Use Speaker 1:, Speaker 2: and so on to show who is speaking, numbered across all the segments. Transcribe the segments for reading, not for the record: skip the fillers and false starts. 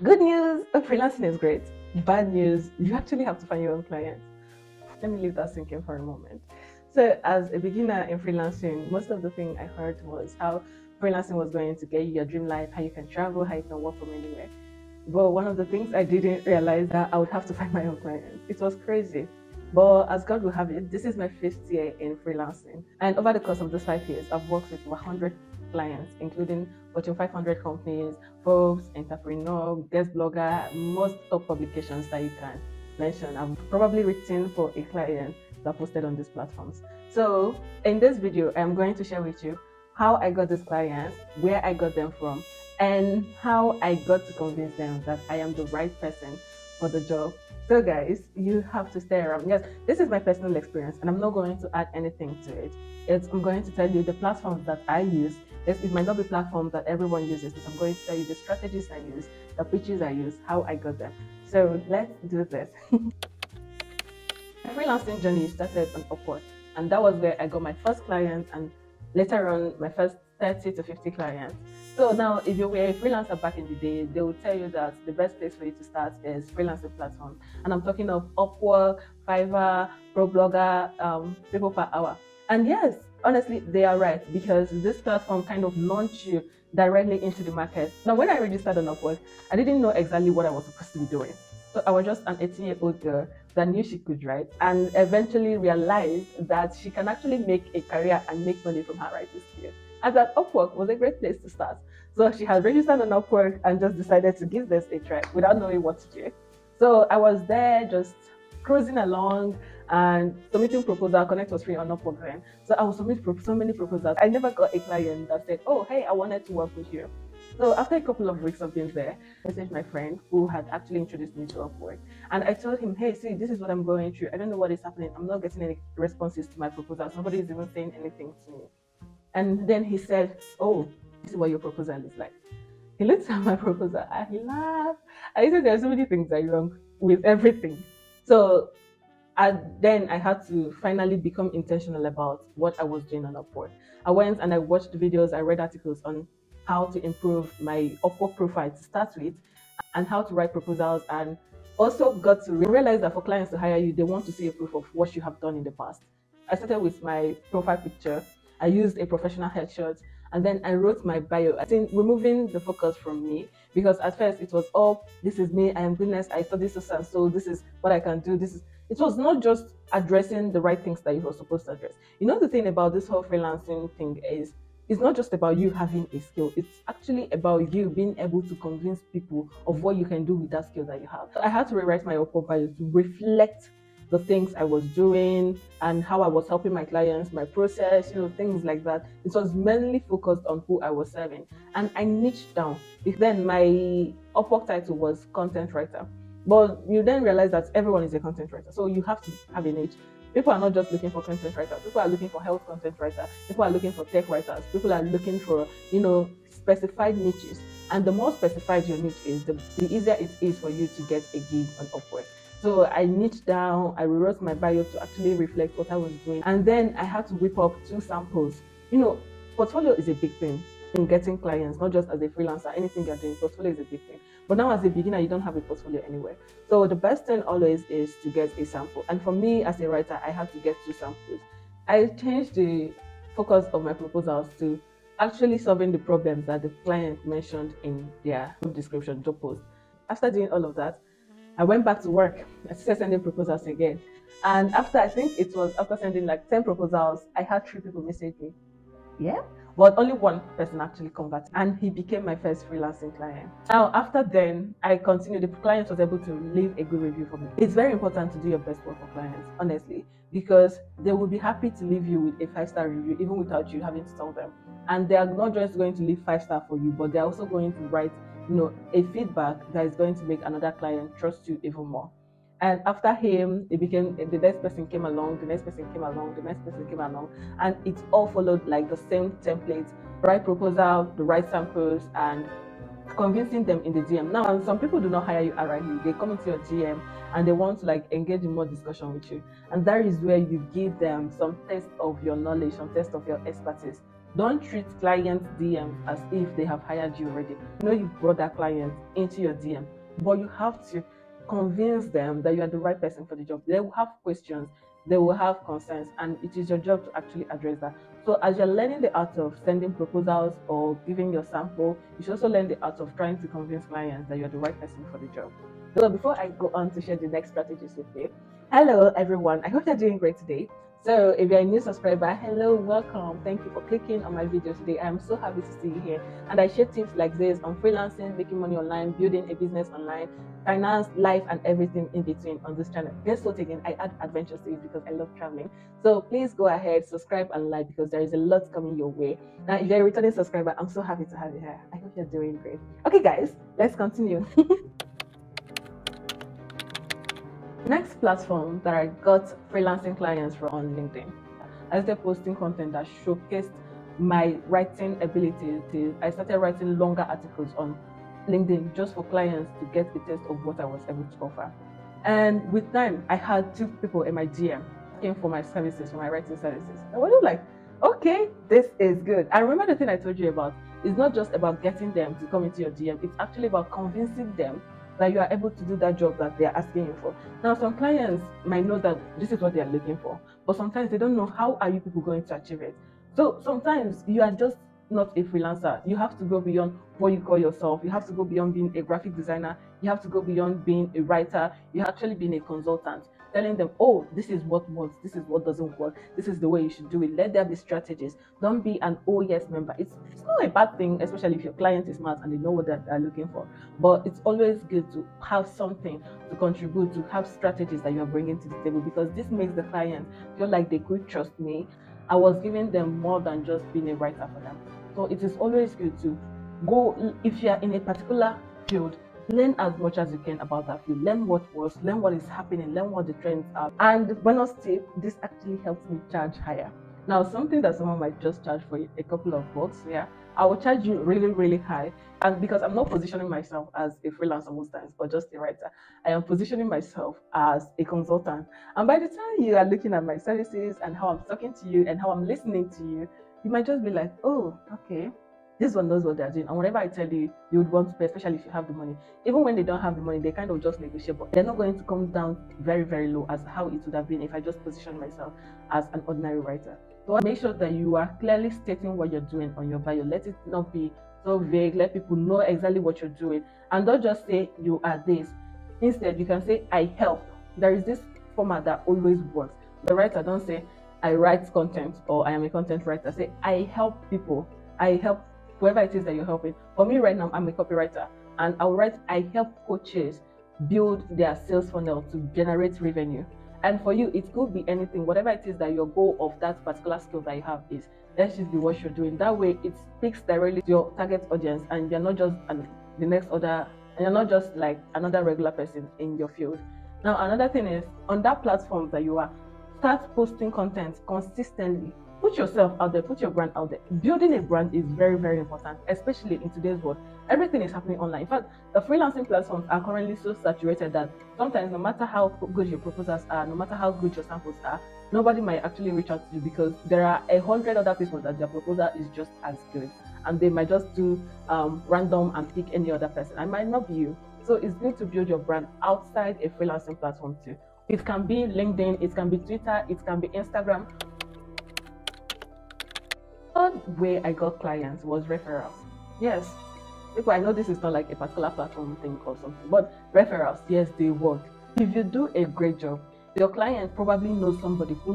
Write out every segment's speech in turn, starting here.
Speaker 1: Good news, freelancing is great. Bad news, you actually have to find your own clients. Let me leave that sinking for a moment. So, as a beginner in freelancing, most of the thing I heard was how freelancing was going to get you your dream life, how you can travel, how you can work from anywhere. But one of the things I didn't realize that I would have to find my own clients. It was crazy. But as God will have it, this is my fifth year in freelancing. And over the course of those 5 years, I've worked with 100 clients, including Fortune 500 companies, Forbes, Entrepreneur, Guest Blogger, most top publications that you can mention. I've probably written for a client that posted on these platforms. So in this video, I'm going to share with you how I got these clients, where I got them from, and how I got to convince them that I am the right person for the job. So guys, you have to stay around. Yes, this is my personal experience and I'm not going to add anything to it. I'm going to tell you the platforms that I use. It might not be platforms that everyone uses, but I'm going to tell you the strategies I use, the pitches I use, how I got them. So let's do this. My freelancing journey started on Upwork, and that was where I got my first client and later on my first 30 to 50 clients. So now, if you were a freelancer back in the day, they will tell you that the best place for you to start is freelancing platforms. And I'm talking of Upwork, Fiverr, ProBlogger, people per hour. And yes, honestly, they are right because this platform kind of launched you directly into the market. Now, when I registered on Upwork, I didn't know exactly what I was supposed to be doing. So I was just an 18-year-old girl that knew she could write and eventually realized that she can actually make a career and make money from her writing skills. And that Upwork was a great place to start. So she had registered on Upwork and just decided to give this a try without knowing what to do. So I was there just cruising along and submitting proposals. Connect was free on Upwork then. So I was submitting so many proposals. I never got a client that said, oh, hey, I wanted to work with you. So after a couple of weeks of being there, I messaged my friend who had actually introduced me to Upwork. And I told him, hey, see, this is what I'm going through. I don't know what is happening. I'm not getting any responses to my proposals. Nobody is even saying anything to me. And then he said, oh, this is what your proposal is like. He looked at my proposal and he laughed. I said, there are so many things that are wrong with everything. So then I had to finally become intentional about what I was doing on Upwork. I went and I watched videos, I read articles on how to improve my Upwork profile to start with and how to write proposals, and also got to realize that for clients to hire you, they want to see a proof of what you have done in the past. I started with my profile picture. I used a professional headshot and then I wrote my bio. I think removing the focus from me, because at first it was all, this is me, I am goodness, I study so and so, this is what I can do, this is, it was not just addressing the right things that you were supposed to address. You know, the thing about this whole freelancing thing is it's not just about you having a skill, it's actually about you being able to convince people of what you can do with that skill that you have. I had to rewrite my Upwork bio to reflect the things I was doing and how I was helping my clients, my process, things like that. It was mainly focused on who I was serving. And I niched down. Then my Upwork title was content writer. But you then realize that everyone is a content writer. So you have to have a niche. People are not just looking for content writers. People are looking for health content writers. People are looking for tech writers. People are looking for, specified niches. And the more specified your niche is, the easier it is for you to get a gig on Upwork. So I niched down, I rewrote my bio to actually reflect what I was doing. And then I had to whip up 2 samples. Portfolio is a big thing in getting clients, not just as a freelancer. Anything you're doing, portfolio is a big thing. But now as a beginner, you don't have a portfolio anywhere. So the best thing always is to get a sample. And for me as a writer, I had to get 2 samples. I changed the focus of my proposals to actually solving the problems that the client mentioned in their job description, job post. After doing all of that, I went back to work. I started sending proposals again. And I think it was after sending like 10 proposals, I had 3 people message me. Yeah. But only 1 person actually converted, and he became my first freelancing client. Now, after then, I continued. The client was able to leave a good review for me. It's very important to do your best work for clients, honestly, because they will be happy to leave you with a 5-star review, even without you having to tell them. And they are not just going to leave 5-star for you, but they're also going to write, a feedback that is going to make another client trust you even more. And after him, it became the next person came along, the next person came along, the next person came along, and it all followed like the same template: write proposal, the right samples, and convincing them in the DM. Now, some people do not hire you outrightly; they come into your DM and they want to like engage in more discussion with you, and that is where you give them some test of your knowledge, some test of your expertise. Don't treat client DMs as if they have hired you already. You know you've brought that client into your DM, but you have to convince them that you are the right person for the job. They will have questions, they will have concerns, and it is your job to actually address that. So as you're learning the art of sending proposals or giving your sample, you should also learn the art of trying to convince clients that you're the right person for the job. So before I go on to share the next strategies with you, hello everyone. I hope you're doing great today. So if you're a new subscriber, hello, welcome. Thank you for clicking on my video today. I'm so happy to see you here. And I share tips like this on freelancing, making money online, building a business online, finance, life, and everything in between on this channel. Guess what again? I add adventures to it because I love traveling. So please go ahead, subscribe and like because there is a lot coming your way. Now, if you're a returning subscriber, I'm so happy to have you here. I hope you're doing great. Okay, guys, let's continue. Next platform that I got freelancing clients from on LinkedIn. I started posting content that showcased my writing ability. I started writing longer articles on LinkedIn just for clients to get a taste of what I was able to offer. And with time, I had 2 people in my DM asking for my services, for my writing services. I was like, okay, this is good. I remember the thing I told you about. It's not just about getting them to come into your DM. It's actually about convincing them that you are able to do that job that they are asking you for. Now, some clients might know that this is what they are looking for, but sometimes they don't know how are you people going to achieve it. So sometimes you are just not a freelancer. You have to go beyond what you call yourself. You have to go beyond being a graphic designer. You have to go beyond being a writer. You actually being a consultant, telling them, oh, this is what works, this is what doesn't work, this is the way you should do it. Let there be strategies. Don't be an oh yes member. It's not a bad thing, especially if your client is smart and they know what they're looking for. But it's always good to have something to contribute, to have strategies that you're bringing to the table, because this makes the client feel like they could trust me. I was giving them more than just being a writer for them. So it is always good to go, if you are in a particular field, learn as much as you can about that field. Learn what works, learn what is happening, learn what the trends are. And bonus tip, this actually helps me charge higher. Now, something that someone might just charge for a couple of bucks, yeah, I will charge you really, really high. And because I'm not positioning myself as a freelancer most times, or just a writer, I am positioning myself as a consultant. And by the time you are looking at my services and how I'm talking to you and how I'm listening to you, you might just be like, oh, okay, this one knows what they're doing. And whatever I tell you, you would want to pay, especially if you have the money. Even when they don't have the money, they kind of just negotiate, but they're not going to come down very, very low as how it would have been if I just positioned myself as an ordinary writer. So make sure that you are clearly stating what you're doing on your bio. Let it not be so vague. Let people know exactly what you're doing. And don't just say you are this. Instead, you can say, I help. There is this format that always works. The writer, don't say, I write content or I am a content writer. Say, I help people. I help whoever it is that you're helping. For me right now, I'm a copywriter, and I'll write, I help coaches build their sales funnel to generate revenue. And for you, it could be anything, whatever it is that your goal of that particular skill that you have is. Let's just be what you're doing. That way, it speaks directly to your target audience, and you're not just the next other, and you're not just like another regular person in your field. Now, another thing is, on that platform that you are, start posting content consistently. Put yourself out there, put your brand out there. Building a brand is very, very important, especially in today's world. Everything is happening online. In fact, the freelancing platforms are currently so saturated that sometimes, no matter how good your proposals are, no matter how good your samples are, nobody might actually reach out to you because there are 100 other people that their proposal is just as good. And they might just do random and pick any other person. It might not be you. So it's good to build your brand outside a freelancing platform too. It can be LinkedIn, it can be Twitter, it can be Instagram. The third way I got clients was referrals. Yes, people, I know this is not like a particular platform thing or something, but referrals, yes, they work. If you do a great job, your client probably knows somebody who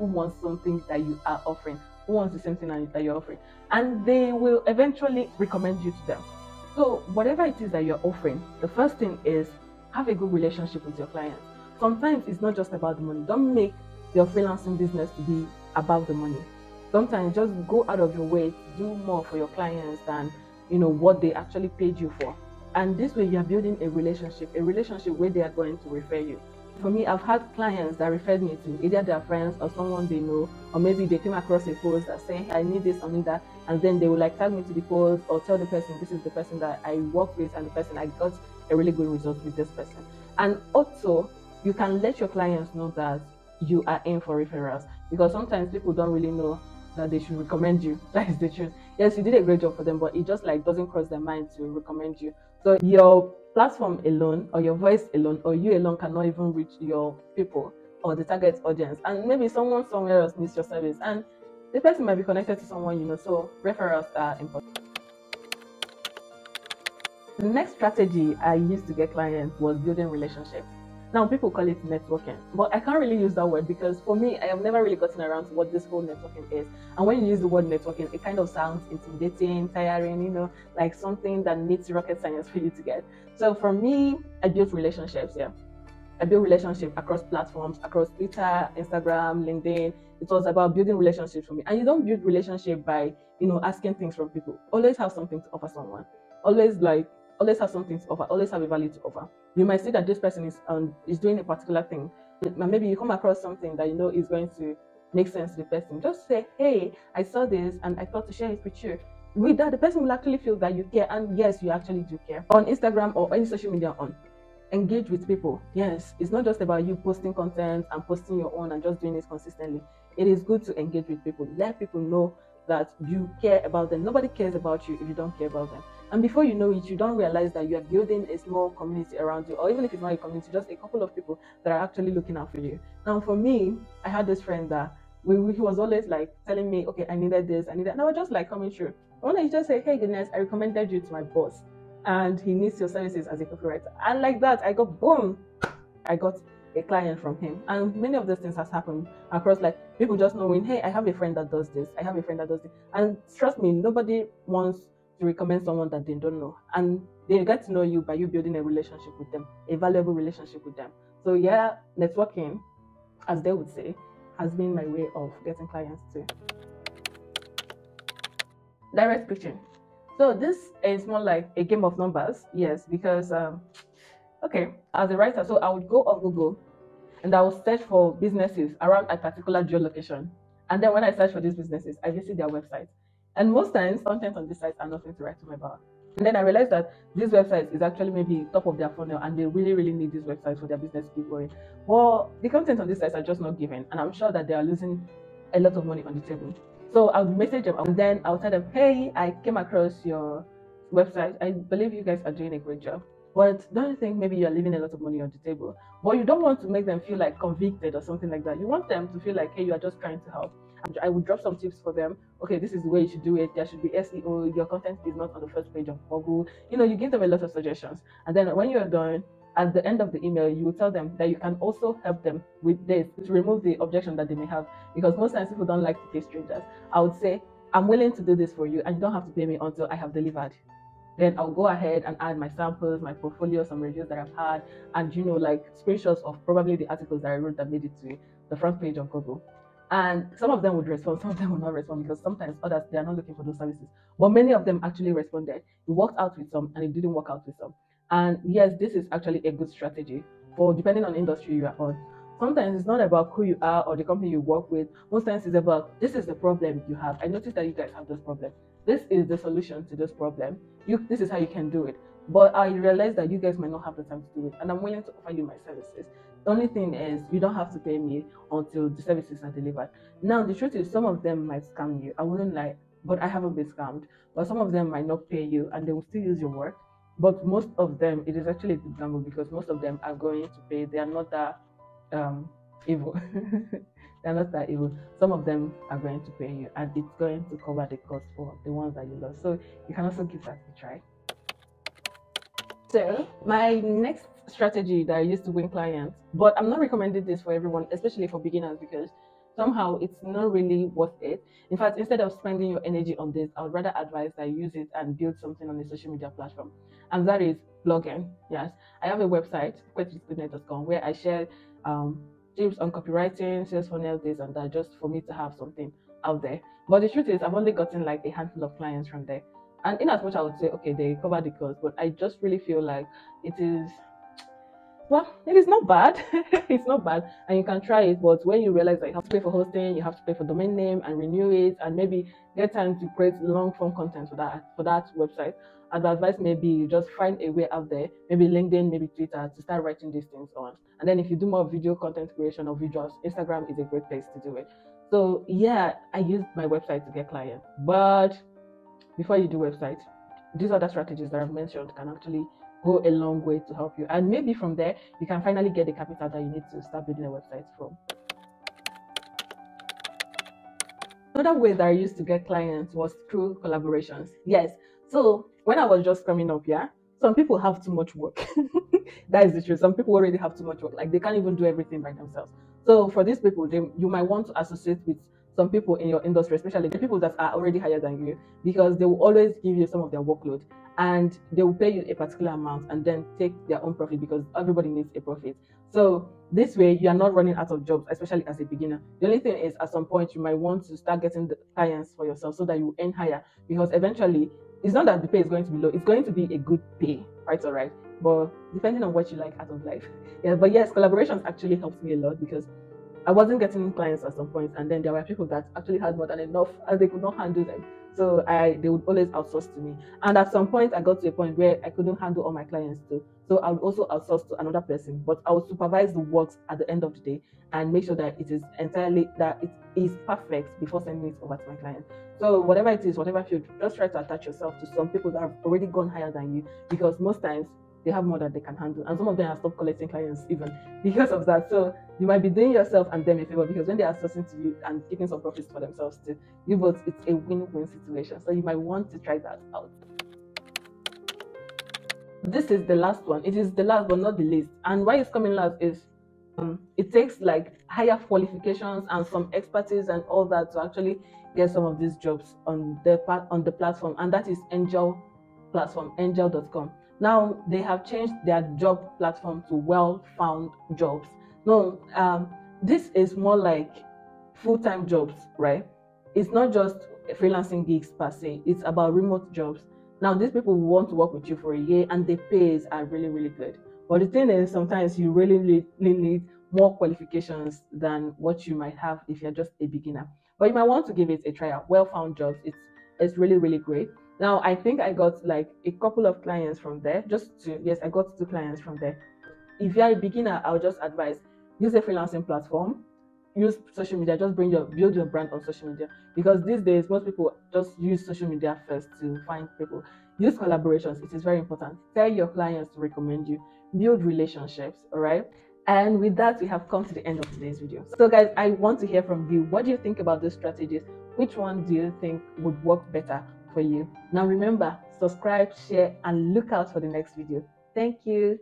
Speaker 1: wants something that you are offering, who wants the same thing that you're offering, and they will eventually recommend you to them. So whatever it is that you're offering, the first thing is have a good relationship with your clients. Sometimes it's not just about the money. Don't make your freelancing business to be about the money. Sometimes just go out of your way to do more for your clients than what they actually paid you for. And this way you are building a relationship where they are going to refer you. For me, I've had clients that referred me to either their friends or someone they know, or maybe they came across a post that say, hey, I need this, I need that, and then they will like tag me to the post or tell the person this is the person that I work with and the person I got a really good result with this person. And also, you can let your clients know that you are in for referrals, because sometimes people don't really know that they should recommend you. That is the truth. Yes, you did a great job for them, but it just like doesn't cross their mind to recommend you. So your platform alone, or your voice alone, or you alone cannot even reach your people or the target audience. And maybe someone somewhere else needs your service, and the person might be connected to someone you know. So referrals are important. The next strategy I used to get clients was building relationships. Now, people call it networking, but I can't really use that word because for me, I have never really gotten around to what this whole networking is. And when you use the word networking, it kind of sounds intimidating, tiring, like something that needs rocket science for you to get. So for me, I built relationships, yeah. I built relationships across platforms, across Twitter, Instagram, LinkedIn. It was about building relationships for me. And you don't build relationship by, asking things from people. Always have something to offer someone. Always have something to offer. Always have a value to offer. You might see that this person is doing a particular thing. Maybe you come across something that you know is going to make sense to the person. Just say, hey, I saw this and I thought to share it with you. With that, the person will actually feel that you care, and yes, you actually do care. On Instagram or any social media engage with people. Yes, it's not just about you posting content and posting your own and just doing it consistently. It is good to engage with people. Let people know that you care about them. Nobody cares about you if you don't care about them. And before you know it, you don't realize that you are building a small community around you, or even if it's not a community, just a couple of people that are actually looking out for you. Now, for me, I had this friend that he was always like telling me, okay, I needed this, I needed, and I was just like coming through. One day he just said, hey, goodness, I recommended you to my boss, and he needs your services as a copywriter. And like that, I got boom, I got a client from him. And many of those things has happened across, like people just knowing, hey, I have a friend that does this, I have a friend that does this. And trust me, nobody wants to recommend someone that they don't know. And they get to know you by you building a relationship with them, a valuable relationship with them. So yeah, networking, as they would say, has been my way of getting clients too. Direct pitching. So this is more like a game of numbers, yes, because okay, as a writer, so I would go on Google and I will search for businesses around a particular geolocation. And then when I search for these businesses, I visit their websites. And most times, content on these sites are nothing to write home about. And then I realized that these websites is actually maybe top of their funnel, and they really, really need these websites for their business to keep going. Well, the content on these sites are just not given, and I'm sure that they are losing a lot of money on the table. So I'll message them, and then I'll tell them, hey, I came across your website. I believe you guys are doing a great job. But don't you think maybe you're leaving a lot of money on the table? But you don't want to make them feel like convicted or something like that. You want them to feel like, hey, you are just trying to help. I would drop some tips for them. Okay, this is the way you should do it. There should be SEO. Your content is not on the first page of Google. You give them a lot of suggestions. And then when you're done, at the end of the email, you will tell them that you can also help them with this to remove the objection that they may have. Because most times people don't like to pay strangers. I would say, I'm willing to do this for you, and you don't have to pay me until I have delivered. Then I'll go ahead and add my samples, my portfolio, some reviews that I've had, and like screenshots of probably the articles that I wrote that made it to the front page of Google. And some of them would respond, some of them will not respond, because sometimes others, they are not looking for those services. But many of them actually responded. It worked out with some and it didn't work out with some. And yes, this is actually a good strategy for depending on the industry you are on. Sometimes it's not about who you are or the company you work with. Most times it's about, this is the problem you have. I noticed that you guys have this problem. This is the solution to this problem. This is how you can do it. But I realize that you guys might not have the time to do it, and I'm willing to offer you my services. The only thing is, you don't have to pay me until the services are delivered. Now, the truth is, some of them might scam you. I wouldn't lie, but I haven't been scammed. But some of them might not pay you, and they will still use your work. But most of them, it is actually a good gamble, because most of them are going to pay. They are not that evil. They're not that evil. Some of them are going to pay you, and it's going to cover the cost for the ones that you lost. So you can also give that a try. So my next strategy that I used to win clients, but I'm not recommending this for everyone, especially for beginners, because somehow it's not really worth it. In fact, instead of spending your energy on this, I would rather advise that you use it and build something on a social media platform. And that is blogging. Yes, I have a website, quitwithgoodnight.com, where I share tips on copywriting, sales funnel, this and that, just for me to have something out there. But the truth is, I've only gotten like a handful of clients from there. And in as much I would say, okay, they cover the cost, but I just really feel like it is, well, it is not bad. It's not bad, and you can try it. But when you realize that you have to pay for hosting, you have to pay for domain name and renew it, and maybe get time to create long form content for that website, I'd advise maybe you just find a way out there, maybe LinkedIn, maybe Twitter, to start writing these things on. And then if you do more video content creation or visuals, Instagram is a great place to do it. So yeah, I used my website to get clients. But before you do website, these other strategies that I've mentioned can actually go a long way to help you. And maybe from there, you can finally get the capital that you need to start building a website from. Another way that I used to get clients was through collaborations. Yes. So when I was just coming up, yeah, some people have too much work. That is the truth. Some people already have too much work. Like they can't even do everything by themselves. So for these people, you might want to associate with some people in your industry, especially the people that are already higher than you, because they will always give you some of their workload and they will pay you a particular amount and then take their own profit because everybody needs a profit. So this way, you are not running out of jobs, especially as a beginner. The only thing is, at some point, you might want to start getting the clients for yourself so that you earn higher. Because eventually, it's not that the pay is going to be low; it's going to be a good pay, right? All right, but depending on what you like out of life. Yeah, but yes, collaborations actually helped me a lot because I wasn't getting clients at some point, and then there were people that actually had more than enough, and they could not handle them. So they would always outsource to me. And at some point, I got to a point where I couldn't handle all my clients too. So I would also outsource to another person, but I would supervise the works at the end of the day and make sure that it is perfect before sending it over to my client. So whatever it is, whatever field, just try to attach yourself to some people that have already gone higher than you, because most times they have more that they can handle, and some of them have stopped collecting clients even because of that. So you might be doing yourself and them a favor, because when they are sourcing to you and keeping some profits for themselves too, you both, it's a win-win situation. So you might want to try that out. This is the last one. It is the last but not the least. And why it's coming last is it takes like higher qualifications and some expertise and all that to actually get some of these jobs on the platform, and that is Angel platform, angel.com. Now they have changed their job platform to Well Found Jobs. No, this is more like full-time jobs, right? It's not just freelancing gigs per se. It's about remote jobs. Now these people will want to work with you for a year, and the pays are really, really good. But the thing is, sometimes you really need more qualifications than what you might have if you're just a beginner. But you might want to give it a try out. Well Found Jobs, it's really, really great. Now I think I got like a couple of clients from there. Yes, I got 2 clients from there. If you're a beginner, I would just advise, use a freelancing platform, use social media, just build your brand on social media, because these days most people just use social media first to find people. Use collaborations, it is very important. Tell your clients to recommend you, build relationships. All right. And with that, we have come to the end of today's video. So guys, I want to hear from you. What do you think about these strategies? Which one do you think would work better for you? Now remember, subscribe, share, and look out for the next video. Thank you.